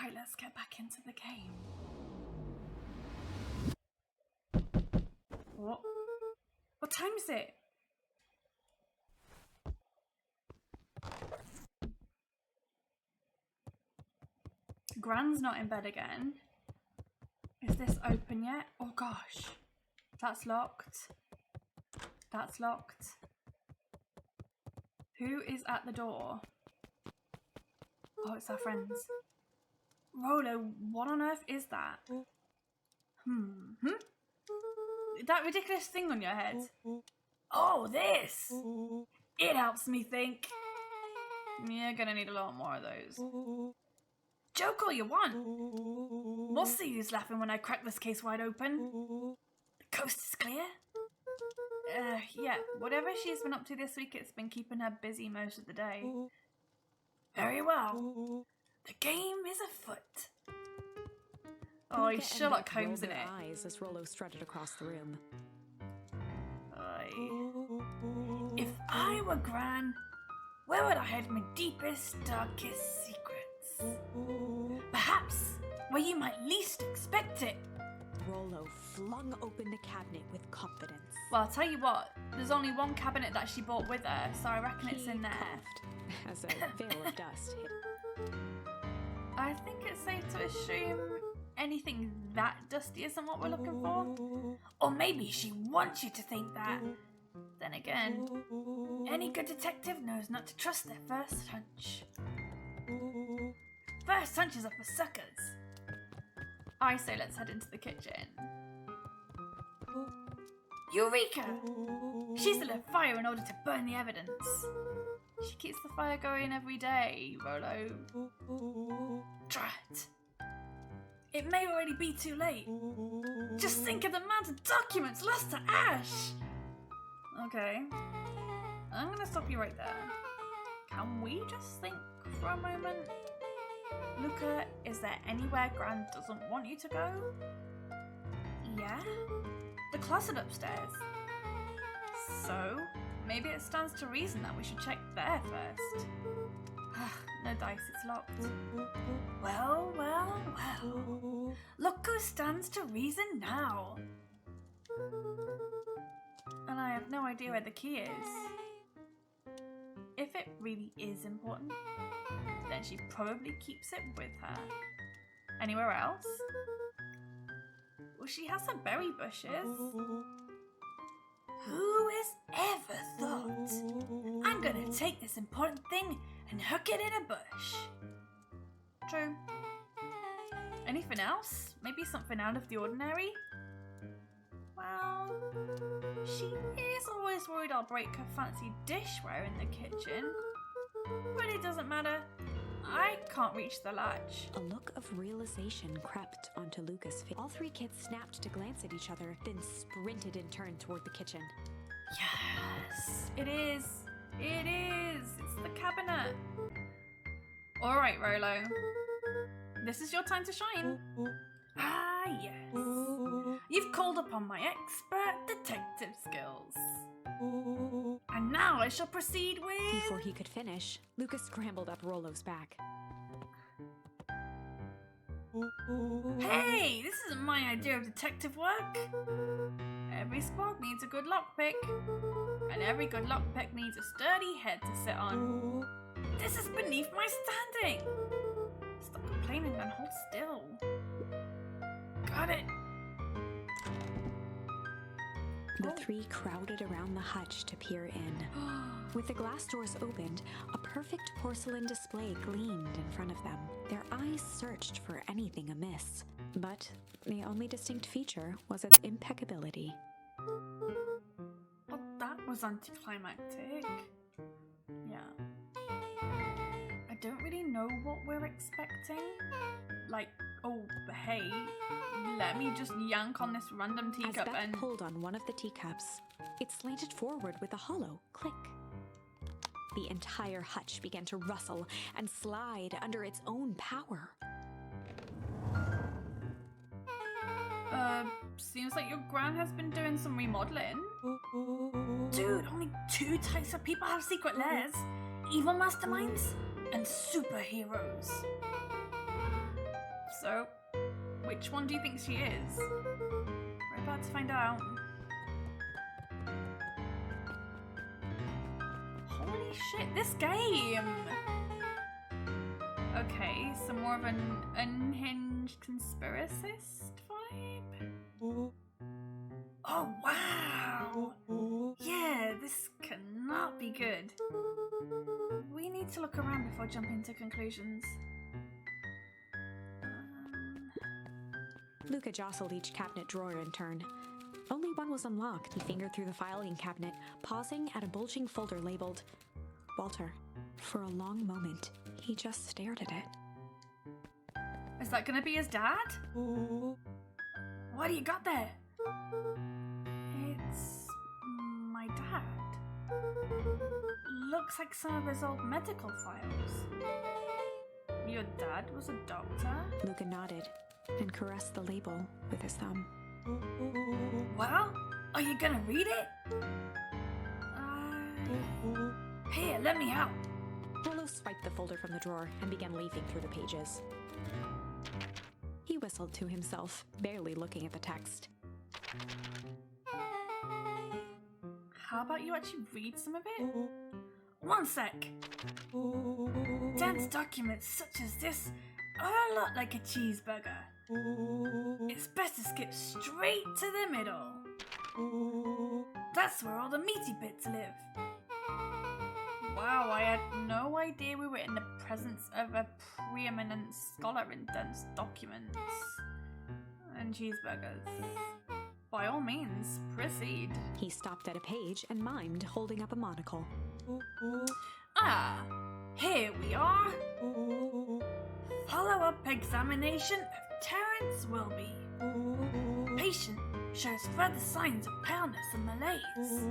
Right, let's get back into the game. What? What time is it? Gran's not in bed again. Is this open yet? Oh gosh. That's locked. That's locked. Who is at the door? Oh, it's our friends. Rolo, what on earth is that? That ridiculous thing on your head? Oh, this! It helps me think. You're gonna need a lot more of those. Joke all you want. We'll see who's laughing when I crack this case wide open. The coast is clear? Yeah, whatever she's been up to this week, it's been keeping her busy most of the day. Very well. The game is afoot. Oh, he's Sherlock Holmes in it. Eyes as Rollo strutted across the room. If I were Gran, where would I hide my deepest, darkest secrets? Perhaps where you might least expect it. Rollo flung open the cabinet with confidence. Well, I'll tell you what, there's only one cabinet that she brought with her, so I reckon it's in there. Coughed as a veil of dust hit. I think it's safe to assume anything that dusty isn't what we're looking for. Or maybe she wants you to think that. Then again, any good detective knows not to trust their first hunch. First hunches are for suckers. I say let's head into the kitchen. Eureka! She's lit a fire in order to burn the evidence. She keeps the fire going every day, Rollo. Try it. It may already be too late. Just think of the amount of documents lost to ash. Okay. I'm gonna stop you right there. Can we just think for a moment? Luca, is there anywhere Gran doesn't want you to go? Yeah? The closet upstairs. So, maybe it stands to reason that we should check there first. No dice, it's locked. Well. Look who stands to reason now. And I have no idea where the key is. If it really is important, then she probably keeps it with her. Anywhere else? Well, she has some berry bushes. Who has ever thought, I'm gonna take this important thing and hook it in a bush? True. Anything else? Maybe something out of the ordinary? Well, she is always worried I'll break her fancy dishware in the kitchen. But it doesn't matter. I can't reach the latch. A look of realization crept onto Luca's face. All three kids snapped to glance at each other, then sprinted in turn toward the kitchen. Yes, it is. It is. It's the cabinet. All right, Rollo. This is your time to shine. Ah, yes. You've called upon my expert detective skills. And now I shall proceed with... Before he could finish, Luca scrambled up Rollo's back. Hey, this isn't my idea of detective work. Every squad needs a good lockpick. And every good lockpick needs a sturdy head to sit on. This is beneath my standing. Stop complaining and hold still. Got it. The three crowded around the hutch to peer in. With the glass doors opened, a perfect porcelain display gleamed in front of them. Their eyes searched for anything amiss, but the only distinct feature was its impeccability. Well, that was anticlimactic. Yeah. I don't really know what we're expecting. Like, oh, hey, let me just yank on this random teacup. As Beth pulled on one of the teacups, it slanted forward with a hollow click. The entire hutch began to rustle and slide under its own power. Seems like your Gran has been doing some remodeling. Dude, only 2 types of people have secret lairs. Evil masterminds and superheroes. So, which one do you think she is? We're about to find out. Holy shit, this game! Okay, so more of an unhinged conspiracist vibe? Oh, wow! Yeah, this cannot be good. We need to look around before jumping to conclusions. Luca jostled each cabinet drawer in turn. Only one was unlocked. He fingered through the filing cabinet, pausing at a bulging folder labeled Walter. For a long moment, he just stared at it. Is that gonna be his dad? What do you got there? It's my dad. Looks like some of his old medical files. Your dad was a doctor? Luca nodded and caressed the label with his thumb. Well, are you gonna read it? Here, let me help. Rollo swiped the folder from the drawer and began leafing through the pages. He whistled to himself, barely looking at the text. How about you actually read some of it? One sec. Dense documents such as this are a lot like a cheeseburger. It's best to skip straight to the middle. That's where all the meaty bits live. Wow, I had no idea we were in the presence of a preeminent scholar in dense documents and cheeseburgers. By all means, proceed. He stopped at a page and mimed, holding up a monocle. Ah, here we are. Follow-up examination of Terence Wilby. Patient shows further signs of paleness and malaise.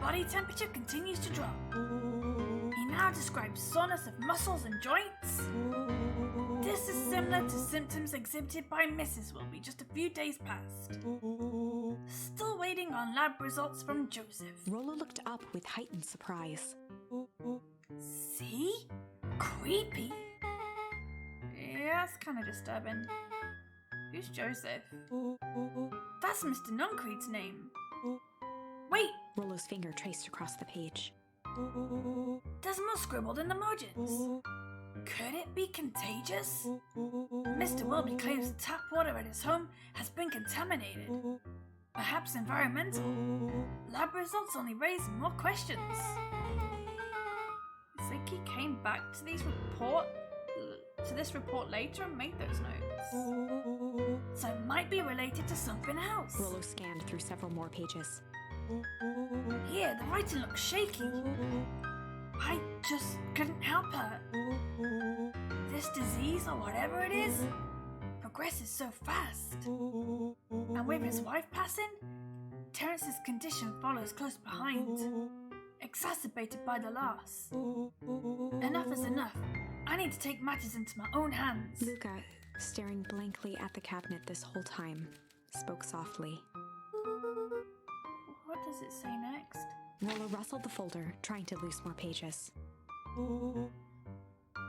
Body temperature continues to drop. He now describes soreness of muscles and joints. This is similar to symptoms exhibited by Mrs. Wilby just a few days past. Still waiting on lab results from Joseph. Rollo looked up with heightened surprise. See? Creepy. Yeah, that's kind of disturbing. Who's Joseph? That's Mr. Nuncreed's name. Wait! Rollo's finger traced across the page. There's more scribbled in the margins. Could it be contagious? Mr. Wilby claims the tap water at his home has been contaminated. Perhaps environmental. Lab results only raise more questions. It's like he came back to this report later and made those notes. So it might be related to something else. Rollo scanned through several more pages. Here, the writing looks shaky. I just couldn't help it. This disease, or whatever it is, progresses so fast. And with his wife passing, Terence's condition follows close behind, exacerbated by the loss. Enough is enough. I need to take matters into my own hands. Luca, staring blankly at the cabinet this whole time, spoke softly. What does it say next? Rollo rustled the folder, trying to loose more pages.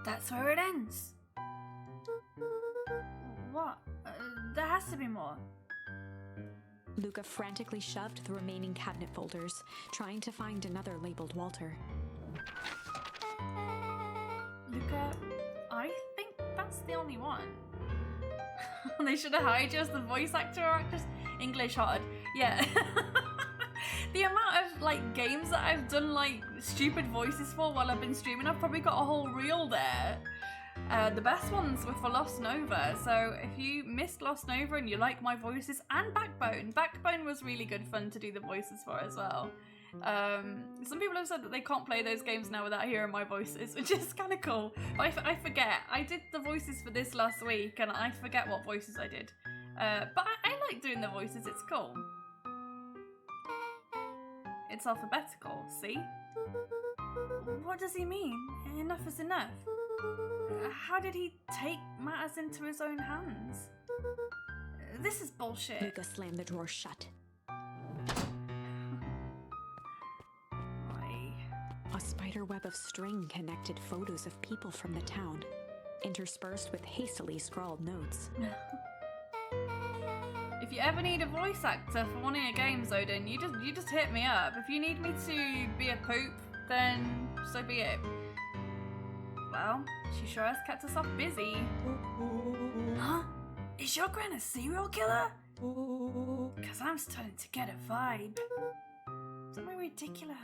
That's where it ends. What? There has to be more. Luca frantically shoved the remaining cabinet folders, trying to find another labeled Walter. Luca, I think that's the only one. They should have hired you as the voice actor or actress. English hard. Yeah. The amount of like games that I've done like stupid voices for while I've been streaming, I've probably got a whole reel there. The best ones were for Lost Nova, so if you missed Lost Nova and you like my voices, and Backbone was really good fun to do the voices for as well. Some people have said that they can't play those games now without hearing my voices, which is kind of cool. But I forget. I did the voices for this last week and I forget what voices I did. But I like doing the voices, it's cool. It's alphabetical, see? What does he mean? Enough is enough. How did he take matters into his own hands? This is bullshit. Luca slammed the drawer shut. A spider web of string connected photos of people from the town. interspersed with hastily scrawled notes. If you ever need a voice actor for one of your games, Odin, you just hit me up. If you need me to be a poop, then so be it. Well, she sure has kept us off busy. Huh? Is your gran a serial killer? Cause I'm starting to get a vibe. Something ridiculous.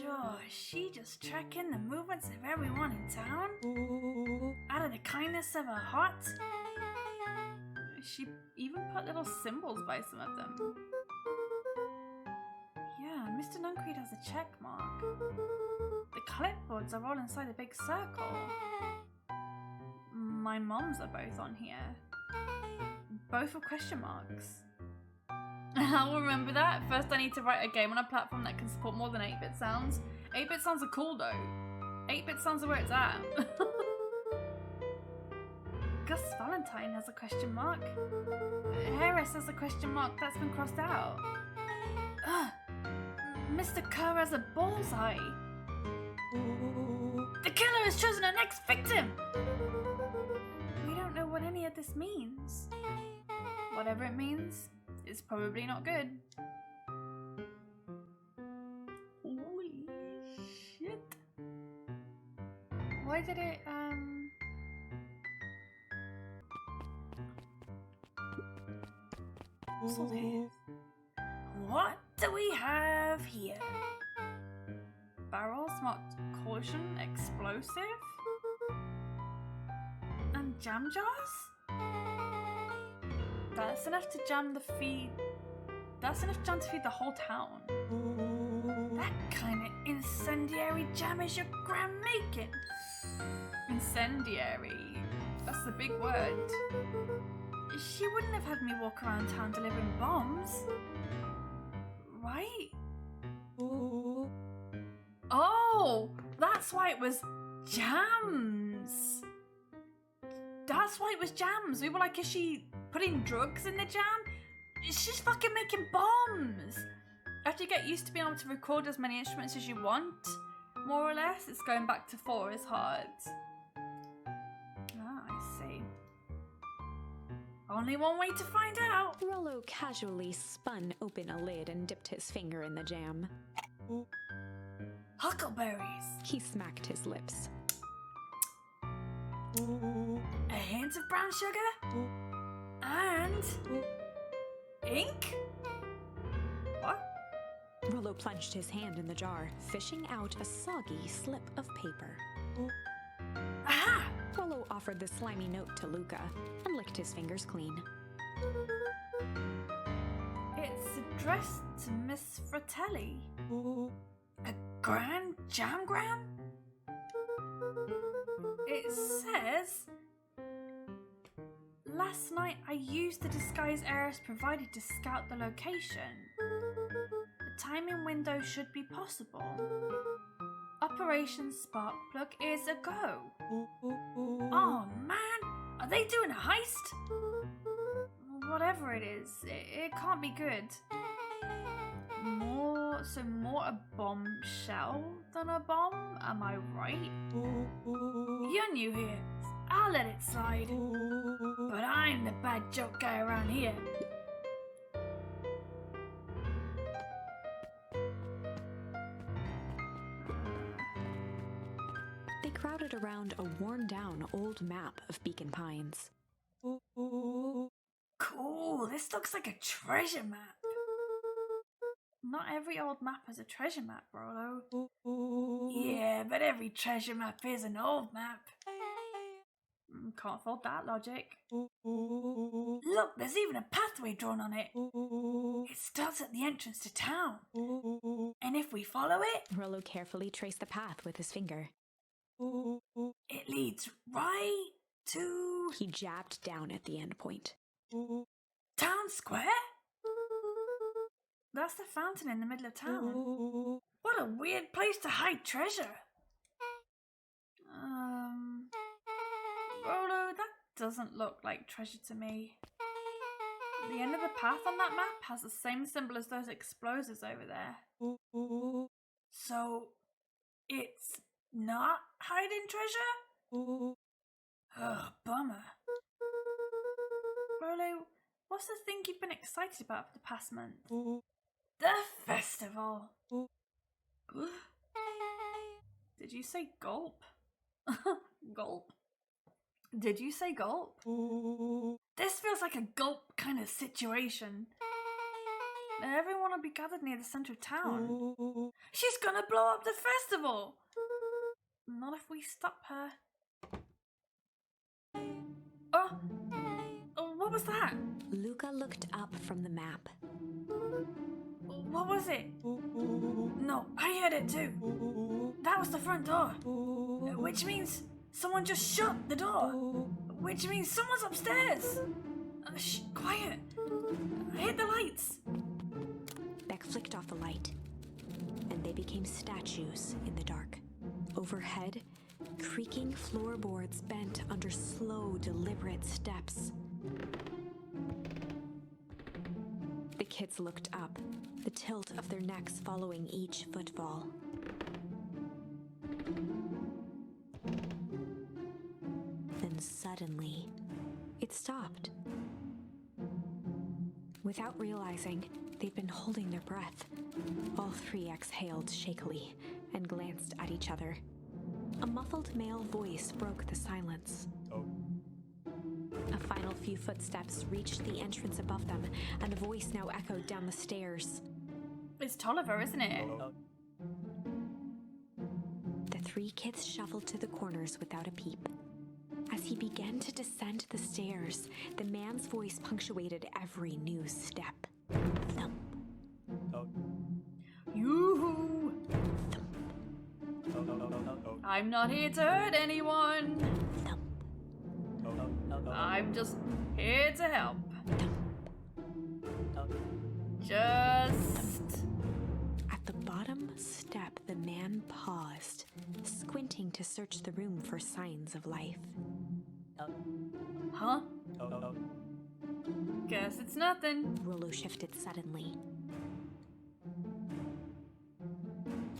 Sure, is she just tracking the movements of everyone in town? Out of the kindness of her heart? She even put little symbols by some of them. Yeah, Mr. Nuncreed has a check mark. The clipboards are all inside a big circle. My mom's are both on here. Both with question marks. I'll remember that. First I need to write a game on a platform that can support more than 8-bit sounds. 8-bit sounds are cool though. 8-bit sounds are where it's at. Gus Valentine has a question mark. Harris has a question mark that's been crossed out. Mr. Kerr has a bullseye. The killer has chosen our next victim! We don't know what any of this means. Whatever it means, it's probably not good. Holy shit. Why did it, What's all this? What do we have here? Barrels marked caution, explosive? And jam jars? That's enough to jam to feed the whole town. That kind of incendiary jam is your gran making. Incendiary. That's the big word. She wouldn't have had me walk around town delivering bombs. Right? Oh, that's why it was jams. That's why it was jams. We were like, is she putting drugs in the jam? She's fucking making bombs. After you get used to being able to record as many instruments as you want, more or less, it's going back to 4 is hard. Ah, I see. Only one way to find out. Rollo casually spun open a lid and dipped his finger in the jam. Huckleberries. He smacked his lips. A hint of brown sugar? And ink? What? Rollo plunged his hand in the jar, fishing out a soggy slip of paper. Aha! Rollo offered the slimy note to Luca and licked his fingers clean. It's addressed to Miss Fratelli. A grand jamgram? It says, last night I used the disguise Eris provided to scout the location. The timing window should be possible. Operation Sparkplug is a go. Oh man, are they doing a heist? Whatever it is, it can't be good. More a bombshell than a bomb, am I right? You're new here, I'll let it slide. But I'm the bad joke guy around here. They crowded around a worn-down old map of Beacon Pines. Cool, this looks like a treasure map. Not every old map has a treasure map, Rollo. Yeah, but every treasure map is an old map. Can't fault that logic. Look, there's even a pathway drawn on it. It starts at the entrance to town. And if we follow it... Rollo carefully traced the path with his finger. It leads right to... He jabbed down at the end point. Town Square? That's the fountain in the middle of town. What a weird place to hide treasure. Rollo, that doesn't look like treasure to me. The end of the path on that map has the same symbol as those explosives over there. So, it's not hiding treasure? Oh, bummer. Rolo, what's the thing you've been excited about for the past month? The festival. Did you say gulp? Gulp? Did you say gulp? This feels like a gulp kind of situation. Everyone will be gathered near the center of town. She's gonna blow up the festival! Not if we stop her. Oh! What was that? Luca looked up from the map. What was it? No, I heard it too. That was the front door. Which means someone just shut the door. Which means someone's upstairs. Shh, quiet. Hit the lights. Beck flicked off the light, and they became statues in the dark. Overhead, creaking floorboards bent under slow, deliberate steps. The kids looked up, the tilt of their necks following each footfall. Then suddenly, it stopped. Without realizing, they'd been holding their breath. All three exhaled shakily and glanced at each other. A muffled male voice broke the silence. A final few footsteps reached the entrance above them, and the voice now echoed down the stairs. It's Tolliver, isn't it? The three kids shuffled to the corners without a peep. As he began to descend the stairs, the man's voice punctuated every new step. Thump. Yoo-hoo! Thump. I'm not here to hurt anyone. Thump. I'm just here to help. Thump. Just... At the bottom step, the man paused, squinting to search the room for signs of life. Huh? Guess it's nothing. Rollo shifted suddenly.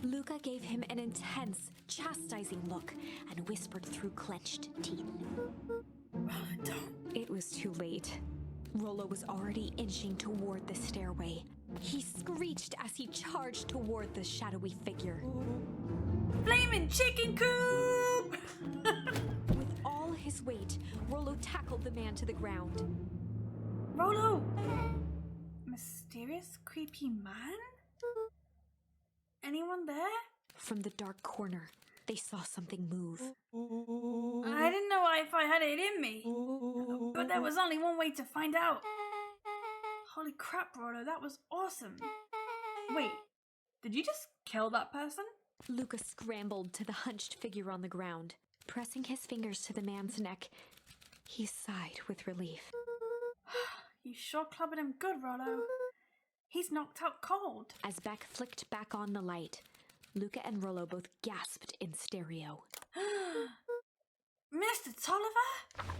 Luca gave him an intense, chastising look and whispered through clenched teeth. Don't. It was too late. Rollo was already inching toward the stairway. He screeched as he charged toward the shadowy figure. Flaming chicken coop! With all his weight, Rollo tackled the man to the ground. Rolo! Mysterious, creepy man? Anyone there? From the dark corner, they saw something move. I didn't know if I had it in me, but there was only one way to find out. Holy crap, Rolo, that was awesome. Wait, did you just kill that person? Luca scrambled to the hunched figure on the ground. Pressing his fingers to the man's neck, he sighed with relief. You sure clubbed him good, Rolo. He's knocked out cold. As Beck flicked back on the light, Luca and Rollo both gasped in stereo. Mr. Tolliver?